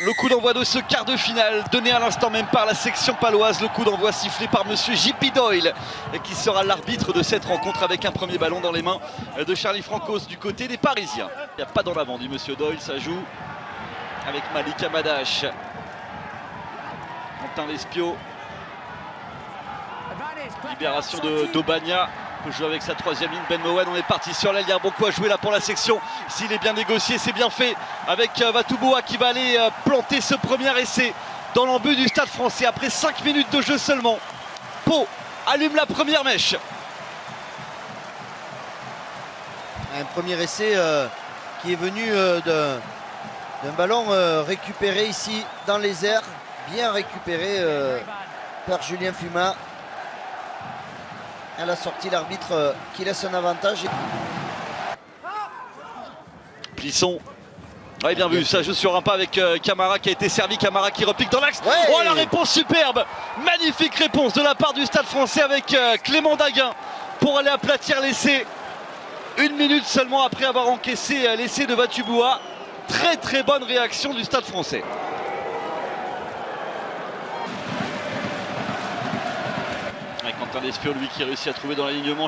Le coup d'envoi de ce quart de finale donné à l'instant même par la section paloise. Le coup d'envoi sifflé par monsieur J.P. Doyle qui sera l'arbitre de cette rencontre avec un premier ballon dans les mains de Charlie Francos du côté des Parisiens. Il n'y a pas d'en avant dit monsieur Doyle, ça joue avec Malik Amadash. Quentin Lespio. Libération de d'Aubagnat. Peut jouer avec sa troisième ligne. Ben Mowen, on est parti sur l'aile. Il y a un bon coup à jouer là pour la section. S'il est bien négocié, c'est bien fait. Avec Vatouboua qui va aller planter ce premier essai dans l'embut du Stade Français. Après 5 minutes de jeu seulement, Pau allume la première mèche. Un premier essai qui est venu d'un ballon récupéré ici dans les airs. Bien récupéré par Julien Fumat. À la sortie, l'arbitre qui laisse un avantage. Plisson. Ouais, bien vu, ça joue sur un pas avec Camara qui a été servi. Camara qui repique dans l'axe. Ouais. Oh, la réponse superbe. Magnifique réponse de la part du Stade Français avec Clément Daguin pour aller aplatir l'essai. 1 minute seulement après avoir encaissé l'essai de Vatouboua. Très très bonne réaction du Stade Français. Quentin Lespio, lui qui réussit à trouver dans l'alignement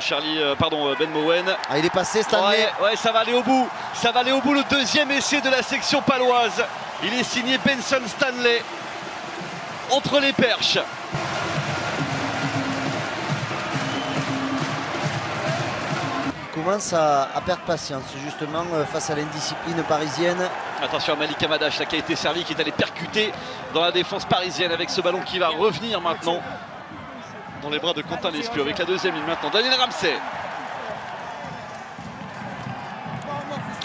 Ben Mowen. Ah, il est passé Stanley. Ouais, ça va aller au bout. Ça va aller au bout, le deuxième essai de la section paloise. Il est signé Benson Stanley. Entre les perches. Il commence à perdre patience justement face à l'indiscipline parisienne. Attention à Malik Amadash là, qui a été servi, qui est allé percuter dans la défense parisienne avec ce ballon qui va revenir maintenant dans les bras de Quentin Lespio avec la deuxième ligne maintenant. Daniel Ramsey.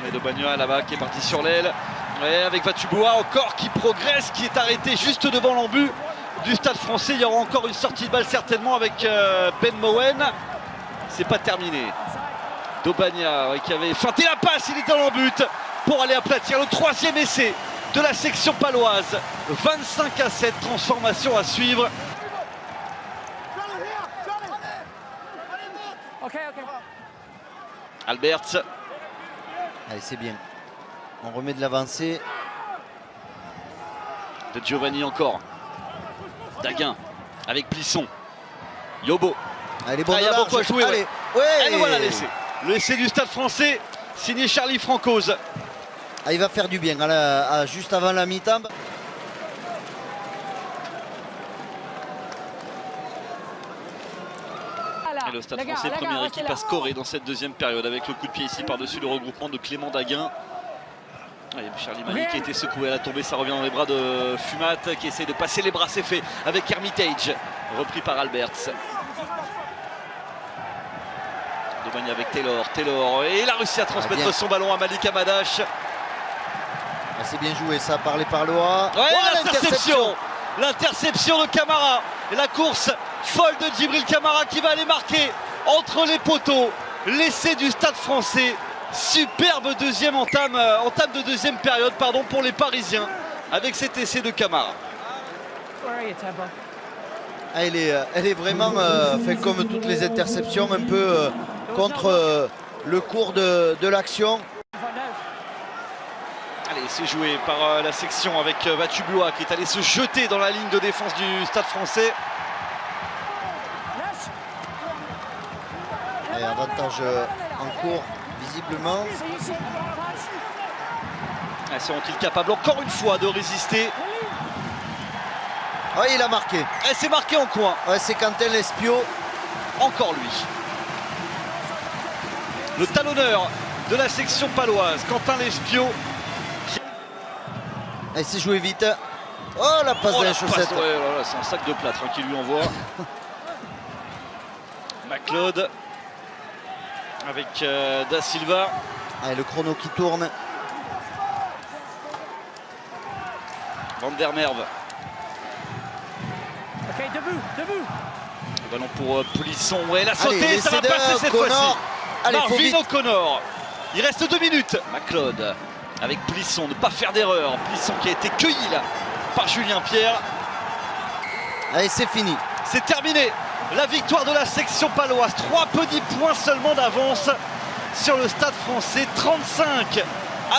Et d'Aubagnat là-bas qui est parti sur l'aile. Ouais, avec Vatouboua encore qui progresse, qui est arrêté juste devant l'embut du Stade Français. Il y aura encore une sortie de balle certainement avec Ben Mowen. C'est pas terminé. D'Aubagnat qui avait feinté la passe, il est dans l'embut pour aller aplatir le troisième essai de la section paloise. 25-7, transformation à suivre. Alberts. Allez, c'est bien. On remet de l'avancée. De Giovanni encore. Daguin avec Plisson. Yobo. Allez, bon, il y a beaucoup à jouer. Allez, ouais. ouais. Et voilà l'essai. L'essai du Stade Français, signé Charlie Francos. Ah, il va faire du bien juste avant la mi-temps. Et le Stade Français, première équipe à scorer dans cette deuxième période avec le coup de pied ici par-dessus le regroupement de Clément Daguin. Charlie Malik qui a été secoué à la tombée, ça revient dans les bras de Fumat qui essaie de passer les bras, c'est fait avec Hermitage, repris par Alberts. D'Aubagnat avec Taylor, et il a réussi à transmettre son ballon à Malik Amadash. Ah, c'est bien joué ça par les Parlois. Ouais, l'interception de Camara. Et la course folle de Djibril Camara qui va aller marquer entre les poteaux l'essai du Stade Français. Superbe deuxième entame de deuxième période pour les Parisiens avec cet essai de Camara. Ah, elle est vraiment fait comme toutes les interceptions, un peu contre le cours de l'action. Allez, c'est joué par la section avec Vatouboua qui est allé se jeter dans la ligne de défense du Stade Français. Et avantage en cours, visiblement. Seront-ils capables encore une fois de résister? Oui, il a marqué. Et c'est marqué en coin. Ouais, c'est Quentin Lespio. Encore lui. Le talonneur de la section paloise, Quentin Lespio. Elle s'est jouée vite. Oh, la passe de la chaussette. Ouais, voilà, c'est un sac de plâtre qui lui envoie. McLeod avec Da Silva. Allez, le chrono qui tourne. Van der Merwe. Debout. Le ballon pour Plisson. Ouais, la sautée, allez, ça va passer cette fois-ci. Marvin O'Connor. Il reste 2 minutes. McLeod avec Plisson, ne pas faire d'erreur. Plisson qui a été cueilli là par Julien Pierre. Allez, c'est fini. C'est terminé. La victoire de la section paloise. 3 petits points seulement d'avance sur le Stade Français.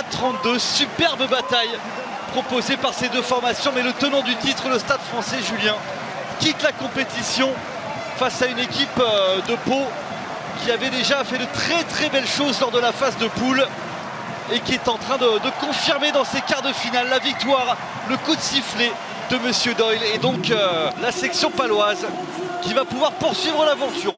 35-32. Superbe bataille proposé par ces deux formations, mais le tenant du titre, le Stade Français, Julien, quitte la compétition face à une équipe de Pau qui avait déjà fait de très belles choses lors de la phase de poule et qui est en train de confirmer dans ses quarts de finale la victoire, le coup de sifflet de Monsieur Doyle, et donc la section paloise qui va pouvoir poursuivre l'aventure.